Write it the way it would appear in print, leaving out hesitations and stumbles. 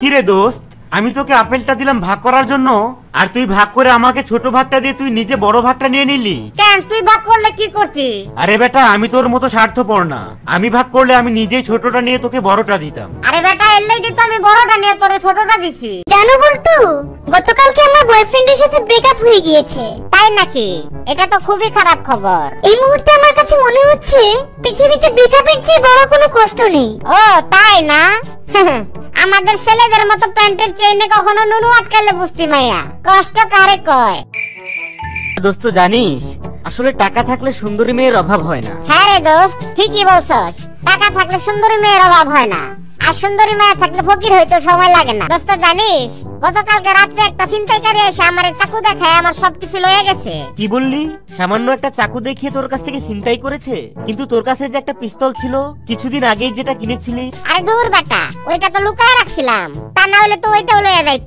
কিরে দোস্ত, আমি তোকে আপেলটা দিলাম ভাগ করার জন্য, আর তুই ভাগ করে আমাকে ছোট ভাগটা দিয়ে তুই নিজে বড় ভাগটা নিয়ে নিলি কেন? তুই ভাগ করলে কি করতি? আরে বেটা, আমি তোর মতো স্বার্থপর না। আমি ভাগ করলে আমি নিজেই ছোটটা নিয়ে তোকে বড়টা দিতাম। আরে বেটা, এলেই দিত, আমি বড়টা নিয়ে তোরে ছোটটা দিছি। জানো বলতো, গতকালকে আমার বয়ফ্রেন্ডের সাথে ব্রেকআপ হয়ে গিয়েছে। তাই নাকি? এটা তো খুবই খারাপ খবর। এই মুহূর্তে আমার কাছে মনে হচ্ছে পৃথিবীতে ব্রেকআপের চেয়ে বড় কোনো কষ্ট নেই। ও তাই না? আমাদের ছেলেদের মতো প্যান্টের চেইনে কখনো নুনু আটকালে বুঝতি মাইয়া, কষ্ট কারে কয়। দোস্ত জানিস, আসলে টাকা থাকলে সুন্দরী মেয়ের অভাব হয় না। হ্যাঁ রে দোস্ত, ঠিকই বলছস। টাকা থাকলে সুন্দরী মেয়ের অভাব হয় না, আর সুন্দরী মেয়ে থাকলে ফকির হইতে সময় লাগে না। দোস্ত জানিস, গতকালকে রাত্রে একটা ছিনতাইকারী এসে আমার চাকু দেখায় আমার সবকিছু লয়ে গেছে। কি বললি? সামান্য একটা চাকু দেখিয়ে তোর কাছ থেকে ছিনতাই করেছে? কিন্তু তোর কাছে যে একটা পিস্তল ছিল কিছুদিন আগেই যেটা কিনেছিলি। আরে দূর বেটা, ওইটা তো লুকায় রাখছিলাম, তা না হলে তো ওইটাও লয়ে যাইতো।